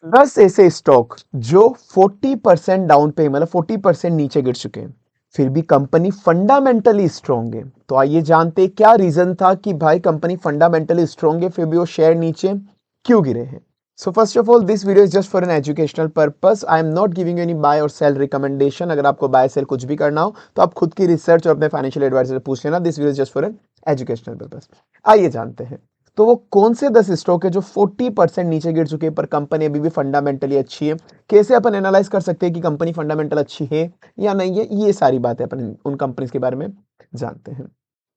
10 ऐसे स्टॉक जो 40% डाउन पे मतलब 40% नीचे गिर चुके हैं, फिर भी कंपनी फंडामेंटली स्ट्रांग है। तो आइए जानते हैं क्या रीजन था कि भाई कंपनी फंडामेंटली स्ट्रांग है फिर भी वो शेयर नीचे क्यों गिरे हैं। So first of all this video is just for an educational purpose. I am not giving any buy और सेल रिकमेंडेशन। अगर आपको बाय सेल कुछ भी करना हो तो आप खुद की रिसर्च और अपने फाइनेंशियल एडवाइजर से पूछ लेना। This video is just for an educational purpose. आइए जानते हैं तो वो कौन से 10 स्टॉक है जो 40% नीचे गिर चुके हैं पर कंपनी अभी भी फंडामेंटली अच्छी है। कैसे अपन एनालाइज कर सकते हैं कि कंपनी फंडामेंटल अच्छी है या नहीं है, ये सारी बातें अपन उन कंपनीज के बारे में जानते हैं।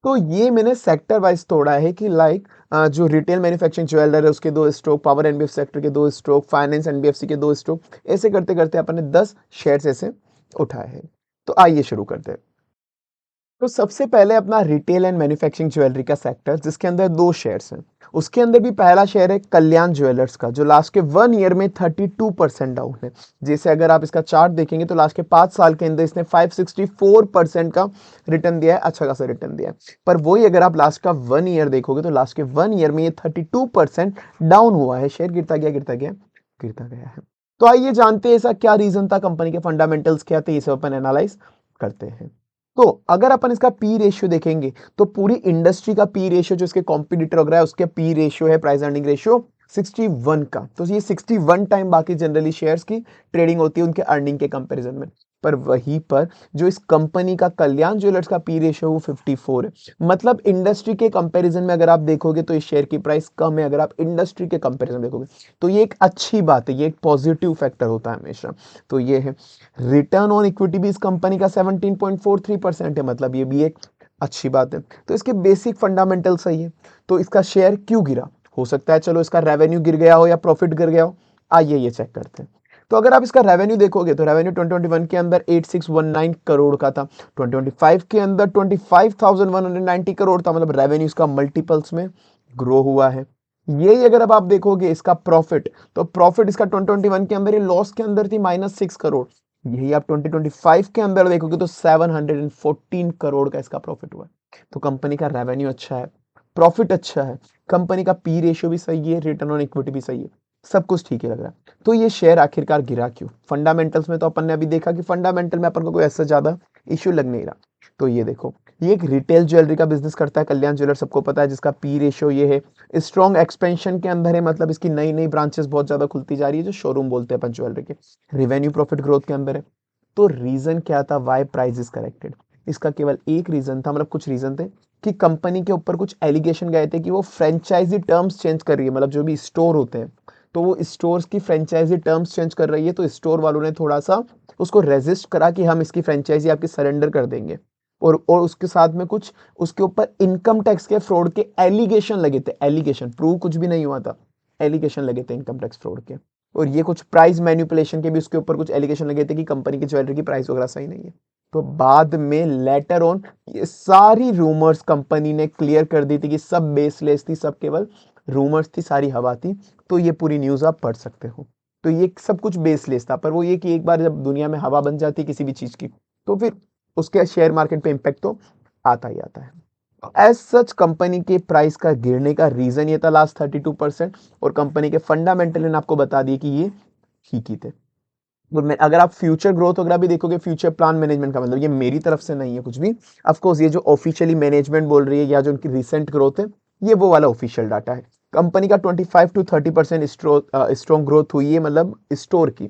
तो ये मैंने सेक्टर वाइज तोड़ा है कि लाइक जो रिटेल मैन्युफैक्चरिंग ज्वेलर है उसके 2 स्टॉक, पावर एनबीएफ सेक्टर के 2 स्टॉक, फाइनेंस एनबीएफसी के 2 स्टॉक, ऐसे करते करते अपन ने 10 शेयर्स ऐसे उठाए हैं। तो आइए शुरू करते हैं। तो सबसे पहले अपना रिटेल एंड मैन्युफैक्चरिंग ज्वेलरी का सेक्टर जिसके अंदर 2 शेयर्स हैं। उसके अंदर भी पहला शेयर है कल्याण ज्वेलर्स का जो लास्ट के 1 ईयर में 32% डाउन है। जैसे अगर आप इसका चार्ट देखेंगे तो लास्ट के 5 साल के अंदर इसने 564% का रिटर्न दिया है, अच्छा खासा रिटर्न दिया है। पर वही अगर आप लास्ट का 1 ईयर देखोगे तो लास्ट के 1 ईयर में ये 32% डाउन हुआ है। शेयर गिरता गया गिरता गया गिरता गया है। तो आइए जानते हैं ऐसा क्या रीजन था, कंपनी के फंडामेंटल्स क्या थे, इसे अपन एनालाइज करते हैं। तो अगर अपन इसका पी रेशियो देखेंगे तो पूरी इंडस्ट्री का पी रेशियो जो इसके कॉम्पिटिटर वगैरह है उसके पी रेशियो है, प्राइस अर्निंग रेशियो 61 का। तो ये 61 टाइम बाकी जनरली शेयर्स की ट्रेडिंग होती है उनके अर्निंग के कंपैरिजन में। पर वहीं पर जो इस कंपनी का कल्याण ज्वेलर्स का पी रेशियो वो 54 है। मतलब इंडस्ट्री के कंपैरिजन में अगर आप देखोगे तो इस शेयर की प्राइस कम है। अगर आप इंडस्ट्री के कंपैरिजन में देखोगे तो ये एक अच्छी बात है, ये एक पॉजिटिव फैक्टर होता है हमेशा। तो ये है रिटर्न ऑन इक्विटी भी इस कंपनी का 17.43% है, मतलब ये भी एक अच्छी बात है। तो इसके बेसिक फंडामेंटल सही है। तो इसका शेयर क्यों गिरा, हो सकता है चलो इसका रेवेन्यू गिर गया हो या प्रॉफिट गिर गया हो। आइए ये चेक करते हैं। तो अगर आप इसका रेवेन्यू देखोगे तो रेवेन्यू 2021 के अंदर 8619 करोड़ का था, 2025 के अंदर 25,190 करोड़ था, मतलब रेवेन्यू इसका मल्टीपल्स में ग्रो हुआ है। यही अगर अब आप देखोगे इसका प्रॉफिट, तो प्रॉफिट इसका 2021 के अंदर ये लॉस के अंदर थी -6 करोड़। यही आप 2025 के अंदर देखोगे तो 714 करोड़ का इसका प्रॉफिट हुआ है। तो कंपनी का रेवेन्यू अच्छा है, प्रॉफिट अच्छा है, कंपनी का पी रेशियो भी सही है, रिटर्न ऑन इक्विटी भी सही है, सब कुछ ठीक ही लग रहा है। तो ये शेयर आखिरकार गिरा क्यों? फंडामेंटल्स में तो अपन ने अभी देखा कि फंडामेंटल में अपन को कोई ऐसा ज्यादा इश्यू लग नहीं रहा। तो ये देखो, ये एक रिटेल ज्वेलरी का बिजनेस करता है कल्याण ज्वेलर, सबको पता है, जिसका पी रेशियो ये है, स्ट्रॉन्ग एक्सपेंशन के अंदर है, मतलब इसकी नई नई ब्रांचेस बहुत ज्यादा खुलती जा रही है, जो शोरूम बोलते हैं अपन ज्वेलरी के, रिवेन्यू प्रॉफिट ग्रोथ के अंदर है। तो रीजन क्या था वाई प्राइस इज करेक्टेड? इसका केवल एक रीजन था, मतलब कुछ रीजन थे कि कंपनी के ऊपर कुछ एलिगेशन गए थे कि वो फ्रेंचाइजी टर्म्स चेंज कर रही है, मतलब जो भी स्टोर होते हैं तो वो स्टोर्स की फ्रेंचाइजी टर्म्स चेंज कर रही है। तो स्टोर वालों ने थोड़ा सा उसको रेजिस्ट करा कि हम इसकी फ्रेंचाइजी आपकी सरेंडर कर देंगे। और उसके साथ में कुछ उसके ऊपर इनकम टैक्स के फ्रॉड के एलिगेशन लगे थे। एलिगेशन, प्रूव कुछ भी नहीं हुआ था, एलिगेशन लगे थे इनकम टैक्स फ्रॉड के। और ये कुछ प्राइस मैनिपुलेशन के भी उसके ऊपर कुछ एलिगेशन लगे थे कि कंपनी की ज्वेलरी की प्राइस वगैरह सही नहीं है। तो बाद में लेटर ऑन ये सारी रूमर्स कंपनी ने क्लियर कर दी थी कि सब बेसलेस थी, सब केवल रूमर्स थी, सारी हवा थी। तो ये पूरी न्यूज आप पढ़ सकते हो। तो ये सब कुछ बेसलेस था, पर वो ये कि एक बार जब दुनिया में हवा बन जाती है किसी भी चीज की तो फिर उसके शेयर मार्केट पे इम्पैक्ट तो आता ही आता है। एज सच कंपनी के प्राइस का गिरने का रीजन ये था लास्ट 32%। और कंपनी के फंडामेंटल ने आपको बता दिए कि ये ठीक ही थे। अगर आप फ्यूचर ग्रोथ वगैरह भी देखोगे, फ्यूचर प्लान मैनेजमेंट का मतलब ये मेरी तरफ से नहीं है कुछ भी, ऑफ कोर्स ये जो ऑफिशियली मैनेजमेंट बोल रही है या जो उनकी रिसेंट ग्रोथ है ये वो वाला ऑफिशियल डाटा है। कंपनी का 25 to 30% स्ट्रॉन्ग ग्रोथ हुई है, मतलब स्टोर की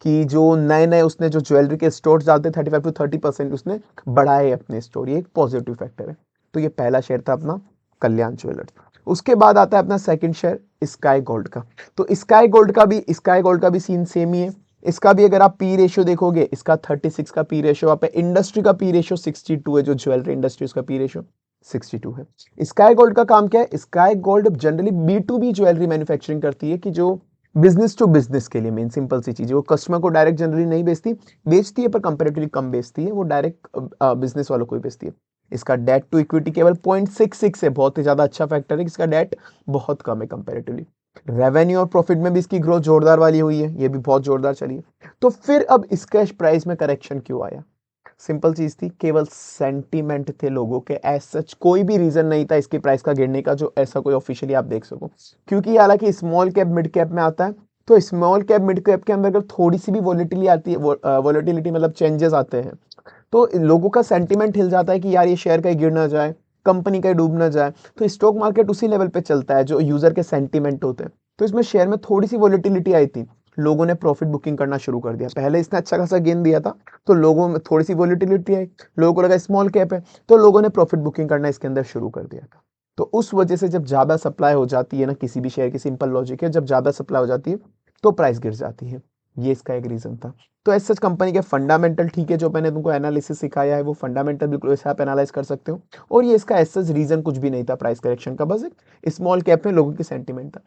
कि जो नए नए उसने जो ज्वेलरी के स्टोर डालते 35 to 30% उसने बढ़ाए अपने स्टोर, ये एक पॉजिटिव फैक्टर है। तो ये पहला शेयर था अपना कल्याण ज्वेलर्स। उसके बाद आता है अपना सेकंड शेयर स्काई गोल्ड का। तो स्काई गोल्ड का भी सीन सेम ही है। इसका भी अगर आप पी रेशियो देखोगे, इसका 36 का पी रेशियो आप, इंडस्ट्री का पी रेशियो 62 है, जो ज्वेलरी इंडस्ट्री उसका पी रेशियो 62 है। स्काई गोल्ड का काम क्या है? स्काई गोल्ड जनरली बी ज्वेलरी मैन्युफैक्चरिंग करती है कि जो बिजनेस टू बिजनेस के लिए, मेन सिंपल सी चीज है, वो कस्टमर को डायरेक्ट जनरली नहीं बेचती, बेचती है पर कंपेरेटिवली कम बेचती है, वो डायरेक्ट बिजनेस वालों को ही बेचती है। इसका डेट टू इक्विटी केवल 0.66 है, बहुत ही ज्यादा अच्छा फैक्टर है कि इसका डेट बहुत कम है कंपेरेटिवली। रेवेन्यू और प्रॉफिट में भी इसकी ग्रोथ जोरदार वाली हुई है, ये भी बहुत जोरदार चली है। तो फिर अब इसके प्राइस में करेक्शन क्यों आया? सिंपल चीज थी, केवल सेंटीमेंट थे लोगों के, एज सच कोई भी रीजन नहीं था इसकी प्राइस का गिरने का जो ऐसा कोई ऑफिशियली आप देख सको। क्योंकि हालांकि स्मॉल कैप मिड कैप में आता है तो स्मॉल कैप मिड कैप के अंदर अगर थोड़ी सी भी वॉलेटिलिटी आती है, वॉलेटिलिटी मतलब चेंजेस आते हैं, तो लोगों का सेंटिमेंट हिल जाता है कि यार ये शेयर कहीं गिर ना जाए, कंपनी कहीं डूब ना जाए। तो स्टॉक मार्केट उसी लेवल पे चलता है जो यूजर के सेंटिमेंट होते हैं। तो इसमें शेयर में थोड़ी सी वॉलेटिलिटी आई थी, लोगों ने प्रॉफिट बुकिंग करना शुरू कर दिया। पहले इसने अच्छा खासा गेन दिया था, तो लोगों में थोड़ी सी वॉलेटिलिटी आई, लोगों को लगा स्मॉल कैप है, तो लोगों ने प्रॉफिट बुकिंग करना इसके अंदर शुरू कर दिया था। तो उस वजह से जब ज्यादा सप्लाई हो जाती है ना किसी भी शेयर की, सिंपल लॉजिक है, जब ज्यादा सप्लाई हो जाती है तो प्राइस गिर जाती है। ये इसका एक रीजन था। तो ऐसे कंपनी के फंडामेंटल ठीक है, जो मैंने तुमको एनालिसिस सिखाया है वो फंडामेंटल बिल्कुल वैसे आप एनालाइज कर सकते हो। और ये इसका ऐसा रीजन कुछ भी नहीं था प्राइस करेक्शन का, बस एक स्मॉल कैप में लोगों की सेंटीमेंट था।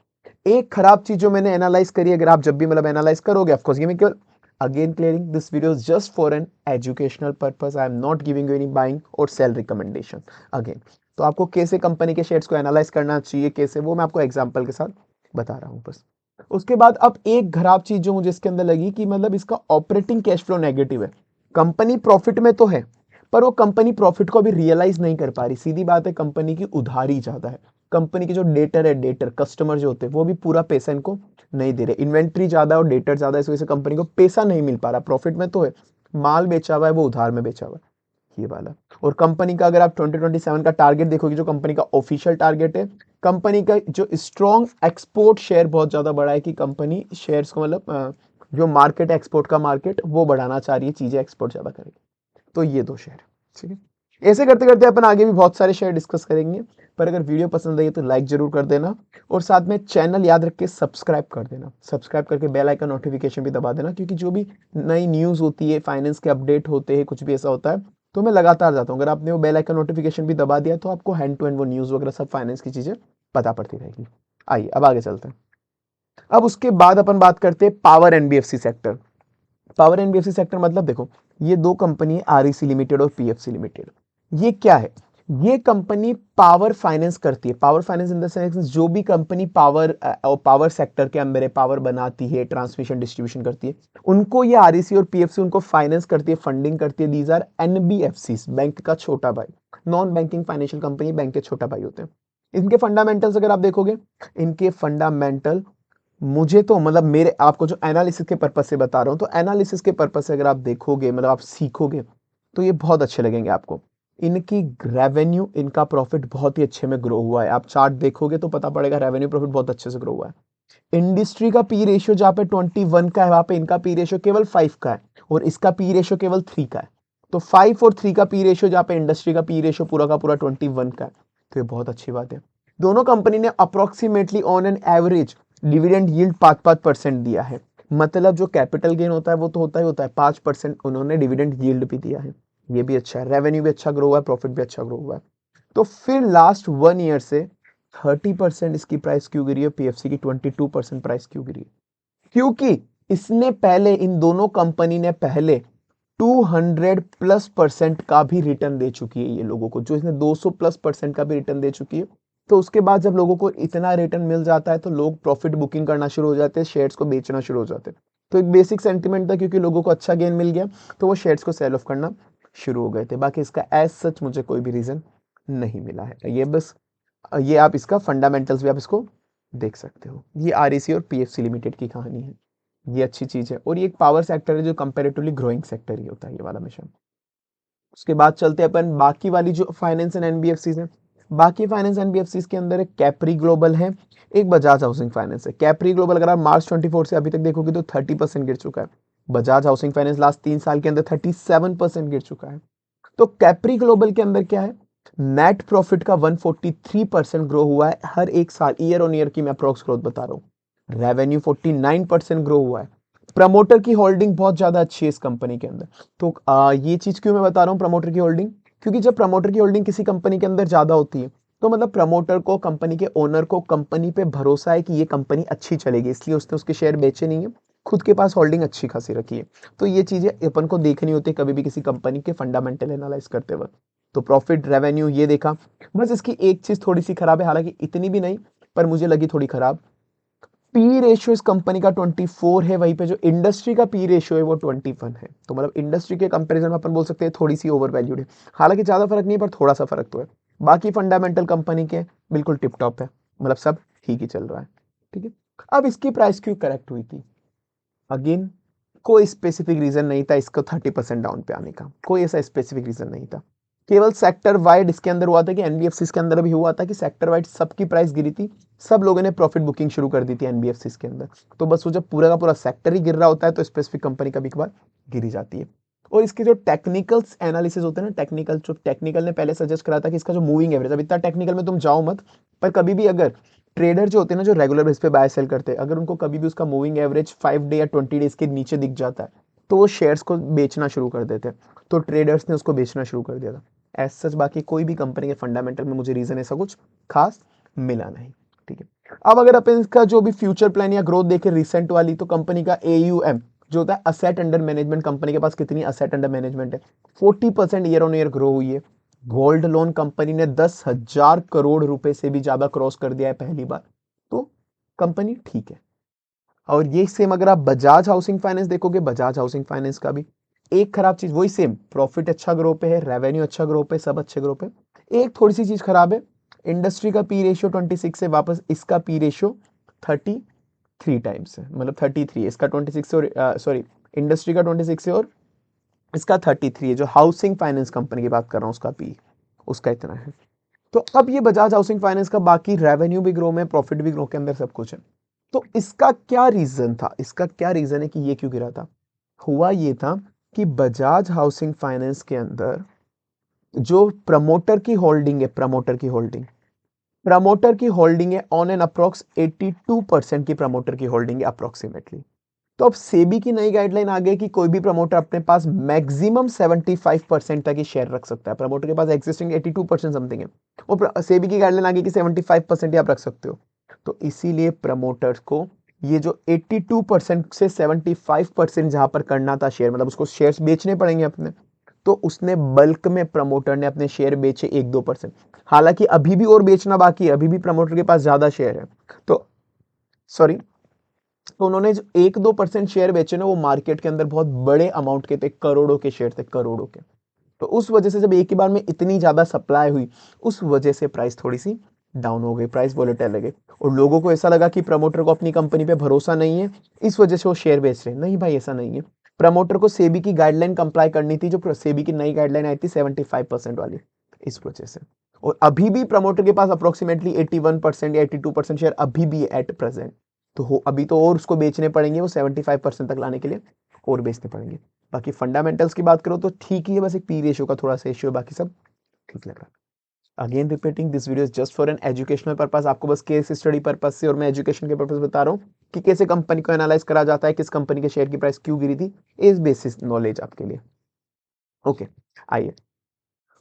एक खराब चीज जो मैंने एनालाइज करी, अगर आप जब भी मतलब एनालाइज करोगे, ऑफ कोर्स ये मैं केवल again clearing this video just for an educational purpose, I am not giving you any buying और सेल रिकमेंडेशन अगेन। तो आपको कैसे कंपनी के शेयर्स को एनालाइज करना चाहिए, कैसे, वो मैं आपको एग्जांपल के साथ बता रहा हूं बस। उसके बाद अब एक खराब चीज जो मुझे इसके अंदर लगी कि मतलब इसका ऑपरेटिंग कैश फ्लो नेगेटिव है। कंपनी प्रॉफिट में तो है, पर वो कंपनी प्रॉफिट को अभी रियलाइज नहीं कर पा रही। सीधी बात है, कंपनी की उधारी ज्यादा है। कंपनी के जो डेटर है, डेटर कस्टमर जो होते हैं, वो भी पूरा पैसा इनको नहीं दे रहे। इन्वेंट्री ज्यादा और डेटर ज्यादा, इस वजह से कंपनी को पैसा नहीं मिल पा रहा। प्रॉफिट में तो है, माल बेचा हुआ है, वो उधार में बेचा हुआ है, ये वाला। और कंपनी का अगर आप 2027 का टारगेट देखोगे, जो कंपनी का ऑफिशियल टारगेट है, कंपनी का जो स्ट्रॉन्ग एक्सपोर्ट शेयर बहुत ज्यादा बढ़ा है कि कंपनी शेयर्स को मतलब जो मार्केट एक्सपोर्ट का मार्केट वो बढ़ाना चाह रही है, चीजें एक्सपोर्ट ज्यादा करेगी। तो ये दो शेयर, ठीक है। ऐसे करते करते अपन आगे भी बहुत सारे शेयर डिस्कस करेंगे। पर अगर वीडियो पसंद आई तो लाइक जरूर कर देना, और साथ में चैनल याद रख के सब्सक्राइब कर देना। सब्सक्राइब करके बेल आइकन नोटिफिकेशन भी दबा देना, क्योंकि जो भी नई न्यूज होती है, फाइनेंस के अपडेट होते हैं, कुछ भी ऐसा होता है, तो मैं लगातार जाता हूँ। अगर आपने वो बेल आइकन नोटिफिकेशन भी दबा दिया तो आपको हैंड टू हैंड वो न्यूज वगैरह सब फाइनेंस की चीजें पता पड़ती रहेगी। आइए अब आगे चलते हैं। अब उसके बाद अपन बात करते हैं power NBFC sector. Power NBFC sector मतलब देखो, ये दो कंपनी है, आरईसी लिमिटेड और पीएफसी लिमिटेड। ये क्या है? ये कंपनी पावर फाइनेंस करती है। Power finance in the sense, जो भी कंपनी पावर सेक्टर के अंदर है, पावर बनाती है, ट्रांसमिशन डिस्ट्रीब्यूशन करती है, उनको ये आरईसी और पीएफसी उनको फाइनेंस करती है, फंडिंग करती है। दीज आर एनबीएफसी, बैंक का छोटा भाई, non banking financial company, bank के छोटा भाई होते हैं। इनके फंडामेंटल्स अगर आप देखोगे, इनके फंडामेंटल, मुझे तो मतलब मेरे आपको जो एनालिसिस के पर्पस से बता रहा हूं, तो एनालिसिस के पर्पस से अगर आप देखोगे, मतलब आप सीखोगे, तो ये बहुत अच्छे लगेंगे आपको। इनकी रेवेन्यू, इनका प्रॉफिट बहुत ही अच्छे में ग्रो हुआ है। आप चार्ट देखोगे तो पता पड़ेगा, रेवेन्यू प्रॉफिट बहुत अच्छे से ग्रो हुआ है। इंडस्ट्री का पी रेशियो जहां पे 21 का है, वहां पे इनका पी रेशियो केवल 5 का है, और इसका पी रेशियो केवल 3 का है। तो 5 और 3 का पी रेशियो, जहां पे इंडस्ट्री का पी रेशियो पूरा का पूरा 21 का है, तो ये बहुत अच्छी बात है। दोनों कंपनी ने approximately on an average dividend yield 5% दिया है। मतलब जो कैपिटल गेन होता है वो तो होता ही होता है, 5% उन्होंने डिविडेंड यील्ड भी दिया है। ये भी अच्छा है, रेवेन्यू भी अच्छा ग्रो हुआ है, प्रॉफिट भी अच्छा ग्रो हुआ है। तो फिर लास्ट 1 ईयर से 30% इसकी प्राइस क्यों गिरी है, पीएफसी की 22% प्राइस क्यों गिरी है? क्योंकि इसने पहले, इन दोनों कंपनी ने पहले 200+% का भी रिटर्न दे चुकी है ये लोगों को, जो इसने 200+% का भी रिटर्न दे चुकी है। तो उसके बाद जब लोगों को इतना रिटर्न मिल जाता है, तो लोग प्रॉफिट बुकिंग करना शुरू हो जाते हैं, शेयर्स को बेचना शुरू हो जाते हैं। तो एक बेसिक सेंटिमेंट था, क्योंकि लोगों को अच्छा गेन मिल गया, तो वो शेयर्स को सेल ऑफ करना शुरू हो गए थे। बाकी इसका एज सच मुझे कोई भी रीजन नहीं मिला है। ये बस, ये आप इसका फंडामेंटल्स भी आप इसको देख सकते हो। ये आरईसी और पीएफसी लिमिटेड की कहानी है। ये अच्छी चीज है, और ये एक पावर सेक्टर है जो कंपैरेटिवली ग्रोइंग सेक्टर ही होता है, ये वाला मिशन। उसके बाद चलते हैं अपन बाकी वाली जो फाइनेंस एंड एनबीएफसीज हैं। बाकी फाइनेंस एनबीएफसीज के अंदर एक कैप्री ग्लोबल है, एक बजाज हाउसिंग फाइनेंस है। कैप्री ग्लोबल अगर आप मार्च 24 से अभी तक देखोगे तो 30% गिर चुका है। बजाज हाउसिंग फाइनेंस लास्ट 3 साल के अंदर 37% गिर चुका है। तो कैप्री ग्लोबल के अंदर क्या है, नेट प्रॉफिट का 143% ग्रो हुआ है हर एक साल, ईयर ऑन ईयर की मैं अप्रोक्स ग्रोथ बता रहा हूँ। रेवेन्यू 49% ग्रो हुआ है। प्रमोटर की होल्डिंग बहुत ज्यादा अच्छी है इस कंपनी के अंदर। तो ये चीज क्यों मैं बता रहा हूँ प्रमोटर की होल्डिंग, क्योंकि जब प्रमोटर की होल्डिंग किसी कंपनी के अंदर ज्यादा होती है, तो मतलब प्रमोटर को, कंपनी के ओनर को कंपनी पे भरोसा है कि ये कंपनी अच्छी चलेगी, इसलिए उसने उसके शेयर बेचे नहीं है, खुद के पास होल्डिंग अच्छी खासी रखी है। तो ये चीजें अपन को देखनी होती है कभी भी किसी कंपनी के फंडामेंटल एनालाइज करते वक्त। तो प्रॉफिट, रेवेन्यू ये देखा। बस इसकी एक चीज थोड़ी सी खराब है, हालांकि इतनी भी नहीं, पर मुझे लगी थोड़ी खराब। पी रेशियो इस कंपनी का 24 है, वहीं पे जो इंडस्ट्री का पी रेशियो है वो 21 है। तो मतलब इंडस्ट्री के कंपैरिजन में अपन बोल सकते हैं थोड़ी सी ओवर वैल्यूड है। हालांकि ज्यादा फर्क नहीं है, पर थोड़ा सा फर्क तो है। बाकी फंडामेंटल कंपनी के बिल्कुल टिप टॉप है, मतलब सब ठीक ही चल रहा है, ठीक है। अब इसकी प्राइस क्यों करेक्ट हुई थी? अगेन कोई स्पेसिफिक रीजन नहीं था इसको 30% डाउन पे आने का, कोई ऐसा स्पेसिफिक रीजन नहीं था। केवल सेक्टर वाइड इसके अंदर हुआ था कि एनबीएफसी के अंदर भी हुआ था कि सेक्टर वाइड सबकी प्राइस गिरी थी, सब लोगों ने प्रॉफिट बुकिंग शुरू कर दी थी एनबीएफसी के अंदर। तो बस वो जब पूरा का पूरा सेक्टर ही गिर रहा होता है तो स्पेसिफिक कंपनी कभी कभार गिरी जाती है। और इसके जो टेक्निकल एनालिसिस होते हैं ना, टेक्निकल ने पहले सजेस्ट करा था कि इसका जो मूविंग एवरेज, अब इतना टेक्निकल में तुम जाओ मत, पर कभी भी अगर ट्रेडर जो होते हैं ना, जो रेगुलर बेस पे बाय सेल करते हैं, अगर उनको कभी भी उसका मूविंग एवरेज 5 डे या 20 डेज के नीचे दिख जाता है तो वो शेयर्स को बेचना शुरू कर देते हैं। तो ट्रेडर्स ने उसको बेचना शुरू कर दिया था। एज सच बाकी कोई भी कंपनी के फंडामेंटल में मुझे रीजन ऐसा कुछ खास मिला नहीं। ठीक है, अब अगर अपन इसका जो भी फ्यूचर प्लान या ग्रोथ देखें रिसेंट वाली, तो कंपनी का AUM जो होता है असेट अंडर मैनेजमेंट, कंपनी के पास कितनी असेट अंडर मैनेजमेंट है, 40% ईयर ऑन ईयर ग्रो हुई है। गोल्ड लोन कंपनी ने 10,000 करोड़ रुपए से भी ज्यादा क्रॉस कर दिया है पहली बार। तो कंपनी ठीक है। और ये सेम अगर आप बजाज हाउसिंग फाइनेंस देखोगे, बजाज हाउसिंग फाइनेंस का भी एक खराब चीज, वही सेम, प्रॉफिट अच्छा ग्रो पे है, रेवेन्यू अच्छा ग्रो पे, सब अच्छे ग्रो पे। एक थोड़ी सी चीज खराब है, इंडस्ट्री का पी रेशियो 26 है, वापस इसका पी रेशियो 33 टाइम्स है, मतलब 33, इसका 26 और सॉरी, इंडस्ट्री का 26 है और इसका 33 है। जो हाउसिंग फाइनेंस कंपनी की बात कर रहा हूँ उसका पी, उसका इतना है। तो अब ये बजाज हाउसिंग फाइनेंस का बाकी रेवेन्यू भी ग्रो में, प्रॉफिट भी ग्रो के अंदर सब कुछ है। तो इसका क्या रीजन था, इसका क्या रीजन है कि ये क्यों गिरा था? हुआ ये था कि बजाज हाउसिंग फाइनेंस के अंदर जो प्रमोटर की होल्डिंग है, प्रमोटर की होल्डिंग है ऑन एन अप्रोक्स 82% की प्रमोटर की होल्डिंग है अप्रोक्सीमेटली। तो अब सेबी की नई गाइडलाइन आ गई कि कोई भी प्रमोटर अपने पास मैक्सिमम 75% तक ही शेयर रख सकता है। प्रमोटर के पास एग्जिस्टिंग 82% समथिंग है, और सेबी की गाइडलाइन आ गई कि 75% ही आप रख सकते हो। तो इसीलिए प्रमोटर्स को ये जो 82% से 75% जहां पर करना था शेयर, मतलब उसको शेयर्स बेचने पड़ेंगे अपने, तो उसने बल्क में प्रमोटर ने अपने शेयर बेचे 1-2%। हालांकि अभी भी और बेचना बाकी है, अभी भी प्रमोटर के पास ज्यादा शेयर है। तो सॉरी, तो उन्होंने जो 1-2% शेयर बेचे ना, वो मार्केट के अंदर बहुत बड़े अमाउंट के थे, करोड़ों के शेयर थे, करोड़ों के। तो उस वजह से जब एक ही बार में इतनी ज्यादा सप्लाई हुई, उस वजह से प्राइस थोड़ी सी डाउन हो गई, प्राइस वोलेटाइल लगे, और लोगों को ऐसा लगा कि प्रमोटर को अपनी कंपनी पे भरोसा नहीं है, इस वजह से वो शेयर बेच रहे हैं। नहीं भाई, ऐसा नहीं है। प्रमोटर को सेबी की गाइडलाइन कंप्लाई करनी थी, जो सेबी की नई गाइडलाइन आई थी 75% वाली, इस वजह से। और अभी भी प्रमोटर के पास अप्रोक्सीमेटली 81% या 82% शेयर अभी भी एट प्रेजेंट। तो हो अभी तो और उसको बेचने पड़ेंगे, वो 75% तक लाने के लिए और बेचने पड़ेंगे। बाकी फंडामेंटल्स की बात करो तो ठीक ही है, बस एक पी रेशियो का थोड़ा सा इश्यू है, बाकी सब ठीक लग रहा है। Again repeating, this video is just for an educational purpose, आपको बस केस स्टडी पर्पस से और मैं एजुकेशन के पर्पस बता रहा हूँ कि कैसे कंपनी को एनालाइज करा जाता है, किस कंपनी के शेयर की प्राइस क्यों गिरी थी, इस बेसिस नॉलेज आपके लिए। ओके, आइए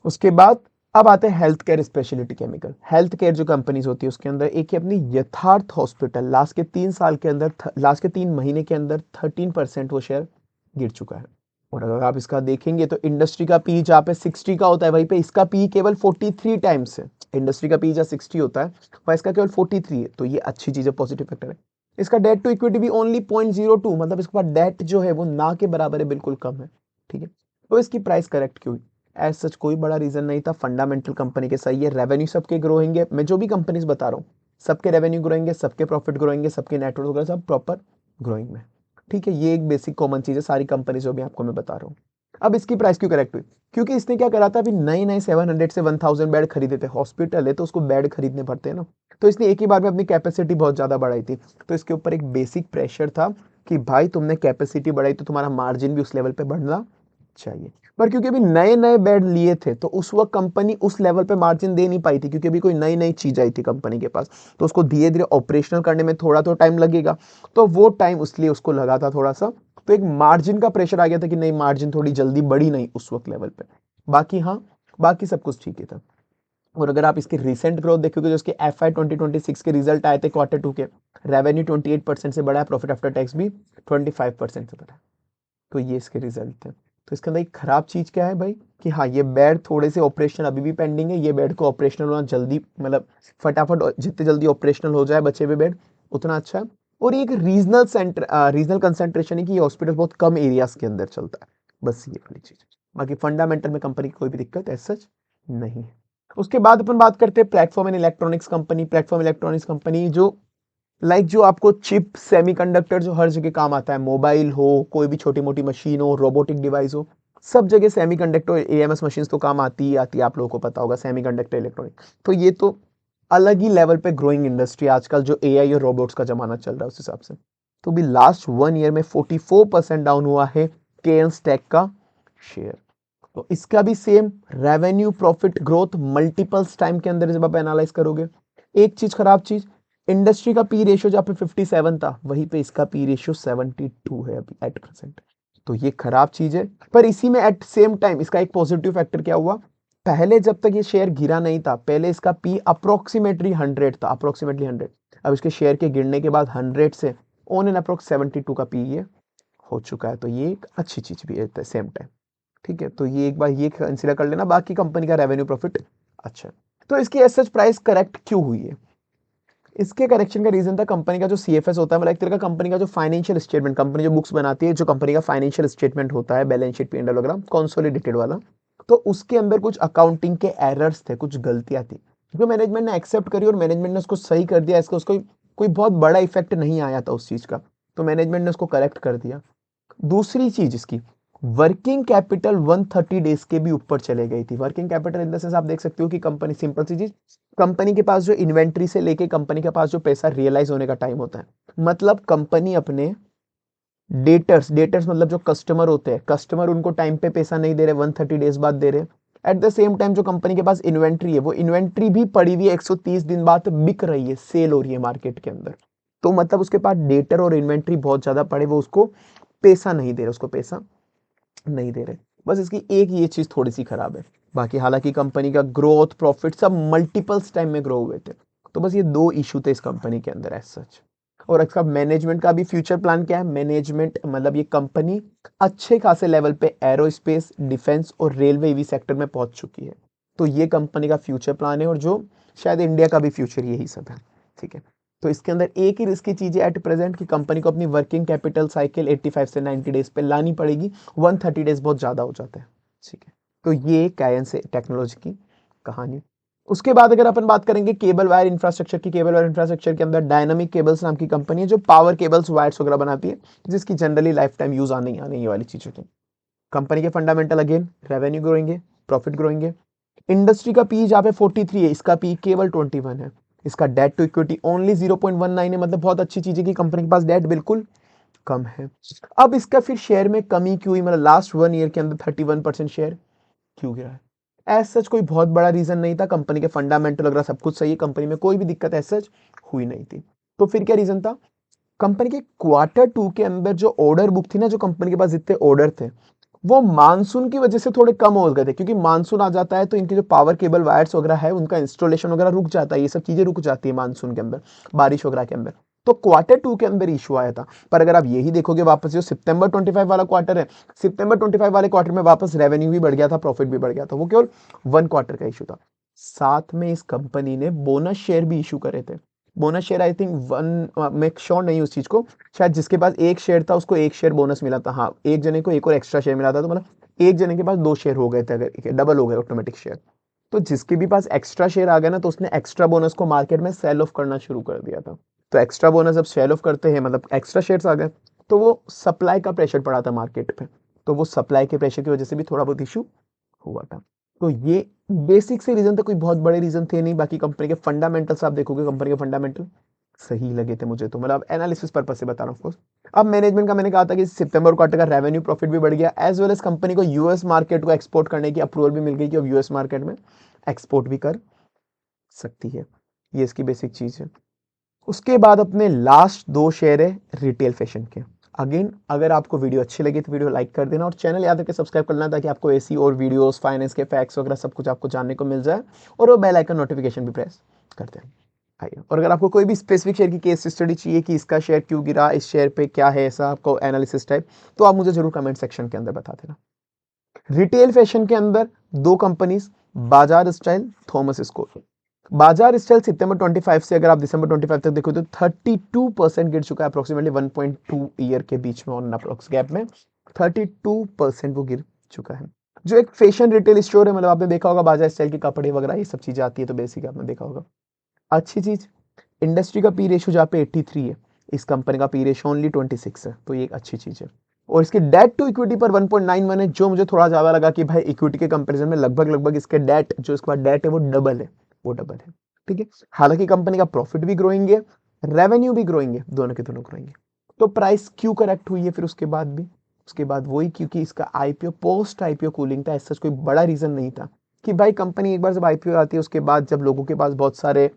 उसके बाद अब आते हैं health care speciality chemical. Health care जो कंपनीज होती है उसके अंदर एक ही अपनी यथार्थ हॉस्पिटल, लास्ट के 3 साल के अंदर, लास्ट के 3 महीने के अंदर 13% वो शेयर गिर चुका है। और अगर आप इसका देखेंगे तो इंडस्ट्री का पी जहाँ पे 60 का होता है, वहीं पे इसका पी केवल 43 टाइम्स है। इंडस्ट्री का पी जहाँ 60 होता है वहाँ इसका केवल 43 है, तो ये अच्छी चीज है, पॉजिटिव फैक्टर है। इसका डेट टू इक्विटी भी ओनली 0.02, मतलब इसके पास डेट जो है वो ना के बराबर है, बिल्कुल कम है। ठीक है, तो इसकी प्राइस करेक्ट क्यों हुई? एज सच कोई बड़ा रीजन नहीं था, फंडामेंटल कंपनी के सही है, रेवेन्यू सबके ग्रो होंगे, मैं जो भी कंपनीज बता रहा हूँ सबके रेवेन्यू ग्रोएंगे, सबके प्रॉफिट ग्रोएंगे, सबके नेटवर्क ग्रो, सब प्रॉपर ग्रोइंग में। ठीक है, ये एक बेसिक कॉमन चीज है सारी कंपनी जो भी आपको मैं बता रहा हूँ। अब इसकी प्राइस क्यों करेक्ट हुई? क्योंकि इसने क्या करा था, अभी नए नए 700 से 1000 बेड खरीदे थे, हॉस्पिटल है तो उसको बेड खरीदने पड़ते हैं ना, तो इसने एक ही बार में अपनी कैपेसिटी बहुत ज्यादा बढ़ाई थी। तो इसके ऊपर एक बेसिक प्रेशर था कि भाई तुमने कैपेसिटी बढ़ाई तो तुम्हारा मार्जिन भी उस लेवल पे बढ़ना चाहिए। पर क्योंकि अभी नए नए बेड लिए थे तो उस वक्त कंपनी उस लेवल पे मार्जिन दे नहीं पाई थी, क्योंकि अभी कोई नई नई चीज आई थी कंपनी के पास, तो उसको धीरे धीरे ऑपरेशनल करने में थोड़ा तो टाइम लगेगा। तो वो टाइम उसलिए उसको लगा था थोड़ा सा, तो एक मार्जिन का प्रेशर आ गया था कि नहीं, मार्जिन थोड़ी जल्दी बढ़ी नहीं उस वक्त लेवल पे। बाकी हाँ, बाकी सब कुछ ठीक ही था। और अगर आप इसकी रिसेंट ग्रोथ देखोगे, जो इसके FY 2026 के रिजल्ट आए थे Q2 के, रेवेन्यू 28% से बढ़ा है, प्रॉफिट आफ्टर टैक्स भी 25% से बढ़ा है। तो ये इसके रिजल्ट थे। तो इसके अंदर एक खराब चीज क्या है भाई, कि हाँ ये बेड थोड़े से ऑपरेशनल अभी भी पेंडिंग है, ये बेड को ऑपरेशनल होना जल्दी, मतलब फटाफट जितने जल्दी ऑपरेशनल हो जाए बचे हुए बेड उतना अच्छा है। और ये एक रीजनल सेंटर, रीजनल कंसेंट्रेशन है कि ये हॉस्पिटल बहुत कम एरियाज के अंदर चलता है, बस ये वाली चीज। बाकी फंडामेंटल में कंपनी की कोई भी दिक्कत ऐसा सच नहीं है। उसके बाद अपन बात करते हैं platform and electronics company. Platform electronics company जो लाइक जो आपको चिप सेमीकंडक्टर जो हर जगह काम आता है, मोबाइल हो, कोई भी छोटी मोटी मशीन हो, रोबोटिक डिवाइस हो, सब जगह सेमीकंडक्टर एएमएस मशीन तो काम आती ही आती है, आप लोगों को पता होगा सेमीकंडक्टर इलेक्ट्रॉनिक। तो ये तो अलग ही लेवल पे ग्रोइंग इंडस्ट्री आजकल जो एआई और रोबोट्स का जमाना चल रहा है उस हिसाब से। तो भी लास्ट 1 ईयर में 44% डाउन हुआ है केएन स्टैक का शेयर। तो इसका भी same revenue profit growth multiples time के अंदर जब आप एनालाइज करोगे, एक चीज खराब चीज, इंडस्ट्री का पी रेशियो जहाँ पे 57 था वहीं पे इसका पी रेशियो 72 है अभी एट प्रेजेंट। तो ये खराब चीज है। पर इसी में एट सेम टाइम इसका एक पॉजिटिव फैक्टर क्या हुआ, पहले जब तक ये शेयर गिरा नहीं था, पहले इसका पी अप्रोक्सीमेटली 100 था, अप्रोक्सीमेटली 100। अब इसके शेयर के गिरने के बाद 100 से ऑन एन अप्रोक्स 72 का पी ये हो चुका है। तो ये एक अच्छी चीज भी है सेम टाइम। ठीक है, तो ये एक बार ये कंसीडर कर लेना, बाकी कंपनी का रेवेन्यू प्रॉफिट अच्छा है। तो इसकी एज सच प्राइस करेक्ट क्यों हुई है, इसके करेक्शन का रीजन था कंपनी का जो सीएफएस होता है, मतलब एक तरह का कंपनी का जो फाइनेंशियल स्टेटमेंट, कंपनी जो बुक्स बनाती है, जो कंपनी का फाइनेंशियल स्टेटमेंट होता है, बैलेंस शीट पी&एल वगैरह कंसोलिडेटेड वाला, तो उसके अंदर कुछ अकाउंटिंग के एरर्स थे, कुछ गलतियां थी, जो मैनेजमेंट ने एक्सेप्ट करी और मैनेजमेंट ने उसको सही कर दिया। इसका उसको कोई बहुत बड़ा इफेक्ट नहीं आया था उस चीज का, तो मैनेजमेंट ने उसको करेक्ट कर दिया। दूसरी चीज इसकी वर्किंग कैपिटल 130 डेज के भी ऊपर चले गई थी। Working capital in the sense आप देख सकते हो कि कंपनी, सिंपल सी चीज, कंपनी के पास जो इन्वेंट्री से लेके कंपनी के पास जो पैसा रियलाइज होने का टाइम होता है, मतलब कंपनी अपने डेटर्स, डेटर्स मतलब जो कस्टमर होते हैं, कस्टमर उनको टाइम पे पैसा नहीं दे रहे, 130 डेज बाद दे रहे। एट द सेम टाइम जो कंपनी के पास इन्वेंट्री है, वो इन्वेंट्री भी पड़ी हुई है, 130 दिन बाद बिक रही है, सेल हो रही है मार्केट के अंदर। तो मतलब उसके पास डेटर और इन्वेंट्री बहुत ज्यादा पड़े, वो उसको पैसा नहीं दे रहे, उसको पैसा नहीं दे रहे। बस इसकी एक ये चीज थोड़ी सी खराब है। बाकी हालांकि कंपनी का ग्रोथ प्रॉफिट सब मल्टीपल्स टाइम में ग्रो हुए थे। तो बस ये दो इशू थे इस कंपनी के अंदर एज सच। और इसका मैनेजमेंट का भी फ्यूचर प्लान क्या है, मैनेजमेंट मतलब ये कंपनी अच्छे खासे लेवल पे एरोस्पेस, डिफेंस और रेलवे ईवी सेक्टर में पहुंच चुकी है। तो ये कंपनी का फ्यूचर प्लान है, और जो शायद इंडिया का भी फ्यूचर यही सब है। ठीक है, तो इसके अंदर एक ही रिस्की चीज है एट प्रेजेंट कि कंपनी को अपनी वर्किंग कैपिटल साइकिल 85 से 90 डेज पे लानी पड़ेगी। 130 डेज बहुत ज्यादा हो जाता है। ठीक है, तो ये कायन से टेक्नोलॉजी की कहानी। उसके बाद अगर अपन बात करेंगे केबल वायर इंफ्रास्ट्रक्चर की, केबल वायर इंफ्रास्ट्रक्चर के अंदर डायनामिक केबल्स नाम की कंपनी है जो पावर केबल्स, वायर्स वगैरह बनाती है, जिसकी जनरली लाइफ टाइम यूज आने ही वाली चीजें थी। कंपनी के फंडामेंटल अगेन रेवेन्यू ग्रोइंग है, प्रॉफिट ग्रोइंग है। इंडस्ट्री का पी जहां पे 43 है, इसका पी केवल 21 है। इसका डेट टू इक्विटी ओनली 0.19 है, मतलब बहुत अच्छी चीज है कि कंपनी के पास डेट बिल्कुल कम है। अब इसका फिर शेयर में कमी क्यों हुई, मतलब लास्ट 1 ईयर के अंदर 31% शेयर क्यों गिरा है। एज सच कोई बहुत बड़ा रीजन नहीं था, कंपनी के फंडामेंटल वगैरह सब कुछ सही है, कंपनी में कोई भी दिक्कत एज सच हुई नहीं थी। तो फिर क्या रीजन था, कंपनी के क्वार्टर 2 के अंदर जो ऑर्डर बुक थी ना, जो कंपनी के पास जितने ऑर्डर थे, वो मानसून की वजह से थोड़े कम हो गए थे, क्योंकि मानसून आ जाता है तो इनके जो पावर केबल वायर्स वगैरह है उनका इंस्टॉलेशन वगैरह रुक जाता है, ये सब चीजें रुक जाती है मानसून के अंदर, बारिश वगैरह के अंदर। तो क्वार्टर 2 के अंदर इशू आया था। पर अगर आप यही देखोगे वापस, जो सितंबर 25 वाला क्वार्टर है, सितंबर 25 वाले क्वार्टर में वापस रेवेन्यू भी बढ़ गया था, प्रॉफिट भी बढ़ गया था। वो केवल 1 क्वार्टर का इशू था। साथ में इस कंपनी ने बोनस शेयर भी इशू करे थे। Bonus share I think one, मैं श्योर नहीं उस चीज को, शायद जिसके पास एक शेयर था उसको एक शेयर बोनस मिला था, हाँ एक जने को एक और एक्स्ट्रा शेयर मिला था, तो मतलब एक जने के पास 2 शेयर हो गए थे, अगर डबल हो गए ऑटोमेटिक शेयर। तो जिसके भी पास एक्स्ट्रा शेयर आ गया ना, तो उसने एक्स्ट्रा बोनस को मार्केट में सेल ऑफ करना शुरू कर दिया था। तो एक्स्ट्रा बोनस अब सेल ऑफ करते हैं, मतलब एक्स्ट्रा शेयर्स आ गए, तो वो सप्लाई का प्रेशर पड़ा था मार्केट पे, तो वो सप्लाई के प्रेशर की वजह से भी थोड़ा बहुत इशू हुआ था। तो ये बेसिक से रीजन था, कोई बहुत बड़े रीजन थे नहीं। बाकी कंपनी के फंडामेंटल्स आप देखोगे, कंपनी के फंडामेंटल सही लगे थे मुझे, तो मतलब एनालिसिस पर्पज से बता रहा हूँ। अब मैनेजमेंट का मैंने कहा था कि सितंबर क्वार्टर का रेवेन्यू प्रॉफिट भी बढ़ गया, एज वेल एज कंपनी को यूएस मार्केट को एक्सपोर्ट करने की अप्रूवल भी मिल गई कि अब यूएस मार्केट में एक्सपोर्ट भी कर सकती है। ये इसकी बेसिक चीज है। उसके बाद अपने लास्ट 2 शेयर है रिटेल फैशन के। अगेन अगर आपको वीडियो अच्छी लगी तो वीडियो लाइक कर देना, और चैनल याद रखकर सब्सक्राइब करना, ताकि आपको ऐसी और वीडियोस, फाइनेंस के फैक्ट्स वगैरह सब कुछ आपको जानने को मिल जाए, और वो बेल आइकन नोटिफिकेशन भी प्रेस कर देना। आइए, और अगर आपको कोई भी स्पेसिफिक शेयर की केस स्टडी चाहिए कि इसका शेयर क्यों गिरा, इस शेयर पे क्या है ऐसा आपको एनालिसिस टाइप, तो आप मुझे जरूर कमेंट सेक्शन के अंदर बता देना। रिटेल फैशन के अंदर 2 कंपनीज, बाजार स्टाइल, थॉमस स्कोर। बाजार स्टाइल सितंबर 25 से अगर आप दिसंबर 25 तक देखो तो 32% गिर चुका है, अप्रोक्सीमेटली 1.2 ईयर के बीच में, ऑन अप्रोक्स गैप में 32% वो गिर चुका है। जो एक फैशन रिटेल स्टोर है, मतलब आपने देखा होगा बाजार स्टाइल के कपड़े वगैरह ये सब चीजें आती है, तो बेसिक आपने देखा होगा। अच्छी चीज, इंडस्ट्री का पी रेशियो जहाँ पे 83 है, इस कंपनी का पी रेशियो ओनली 26 है, तो ये एक अच्छी चीज़ है। और इसके डेट टू इक्विटी पर 1.91 है, जो मुझे थोड़ा ज़्यादा लगा कि भाई इक्विटी के कंपैरिजन में लगभग इसके डेट, जो इसके बाद डेट है वो डबल है, वो डबल है। ठीक है, हालांकि कंपनी का प्रॉफिट भी ग्रोइंग है, रेवेन्यू भी ग्रोइंग है, दोनों के दोनों ग्रोइंग है। तो प्राइस क्यों करेक्ट हुई है फिर उसके बाद भी? उसके बाद वही, क्योंकि इसका आईपीओ पोस्ट आईपीओ कूलिंग था, ऐसा कोई बड़ा रीजन नहीं था कि भाई कंपनी एक बार जब आईपीओ आती है उसके बाद जब लोगों के पास बहुत सारे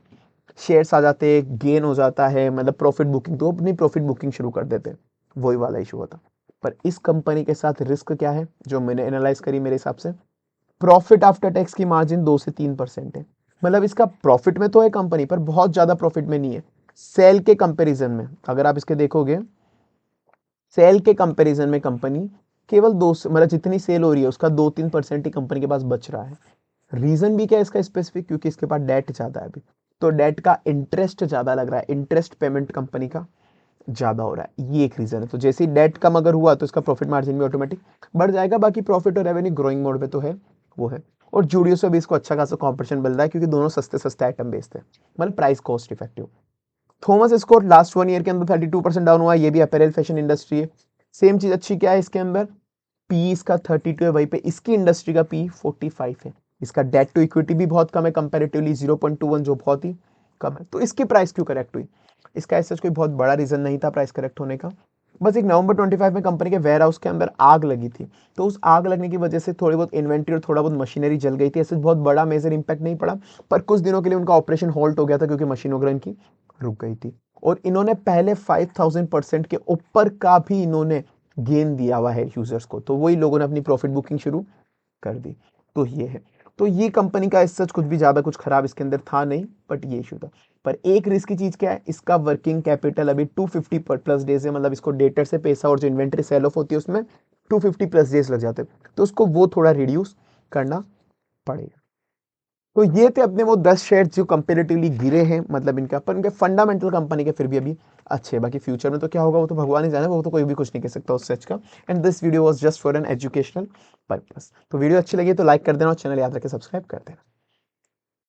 शेयर्स आ जाते हैं, गेन हो जाता है, मतलब प्रॉफिट बुकिंग, तो अपनी प्रॉफिट बुकिंग शुरू कर देते हैं, वही वाला इशू होता। पर इस कंपनी के साथ रिस्क क्या है जो मैंने एनालाइज करी मेरे हिसाब से, प्रॉफिट आफ्टर टैक्स की मार्जिन 2 से 3% है। मतलब इसका प्रॉफिट में तो है कंपनी, पर बहुत ज्यादा प्रॉफिट में नहीं है सेल के कंपैरिजन में। अगर आप इसके देखोगे, सेल के कंपैरिजन में कंपनी केवल दो, मतलब जितनी सेल हो रही है उसका 2-3% ही कंपनी के पास बच रहा है। रीजन भी क्या है इसका स्पेसिफिक, क्योंकि इसके पास डेट ज्यादा है अभी, तो डेट का इंटरेस्ट ज्यादा लग रहा है, इंटरेस्ट पेमेंट कंपनी का ज्यादा हो रहा है, ये एक रीजन है। तो जैसे ही डेट कम अगर हुआ तो इसका प्रॉफिट मार्जिन भी ऑटोमेटिक बढ़ जाएगा। बाकी प्रॉफिट और रेवेन्यू ग्रोइंग मोड पे तो है, वो है। और जूडियो से भी इसको अच्छा खासा कॉम्पिटिशन मिल रहा है, क्योंकि दोनों सस्ते सस्ते आइटम बेचते हैं, मतलब price cost effective. Thomas Scott last 1 year के अंदर 32% डाउन हुआ है, ये भी अपैरल फैशन इंडस्ट्री है। सेम चीज अच्छी क्या है इसके अंदर, पी इसका 32 है, वहीं पे इसकी इंडस्ट्री का पी 45 है। इसका डेट टू इक्विटी भी बहुत कम है कंपैरेटिवली 0.21, जो बहुत ही कम है। तो इसकी प्राइस क्यों करेक्ट हुई? इसका ऐसा कोई बहुत बड़ा रीजन नहीं था प्राइस करेक्ट होने का। बस एक नवंबर 25 में कंपनी के वेयर हाउस के अंदर आग लगी थी, तो उस आग लगने की वजह से थोड़ी बहुत इन्वेंट्री और थोड़ा बहुत मशीनरी जल गई थी। ऐसे बहुत बड़ा मेजर इंपैक्ट नहीं पड़ा, पर कुछ दिनों के लिए उनका ऑपरेशन होल्ड हो गया था, क्योंकि मशीन वगैरह इनकी रुक गई थी। और इन्होंने पहले 5000% के ऊपर का भी इन्होंने गेन दिया हुआ है यूजर्स को, तो वही लोगों ने अपनी प्रॉफिट बुकिंग शुरू कर दी। तो ये है, तो ये कंपनी का सच कुछ भी ज्यादा कुछ खराब इसके अंदर था नहीं, बट ये इशू था। पर एक रिस्क की चीज क्या है, इसका वर्किंग कैपिटल अभी 250 प्लस डेज है, मतलब इसको डेटर से पैसा और जो इन्वेंट्री सेल ऑफ होती है उसमें 250 प्लस डेज लग जाते हैं, तो उसको वो थोड़ा रिड्यूस करना पड़ेगा। तो ये थे अपने वो 10 शेयर जो कंपेरेटिवली गिरे हैं, मतलब इनका, पर इनके फंडामेंटल कंपनी के फिर भी अभी अच्छे हैं। बाकी फ्यूचर में तो क्या होगा वो तो भगवान ही जाने, वो तो कोई भी कुछ नहीं कह सकता उस सच का। And this video was just for an educational purpose. तो वीडियो अच्छी लगी तो लाइक कर देना और चैनल याद रखे सब्सक्राइब कर देना।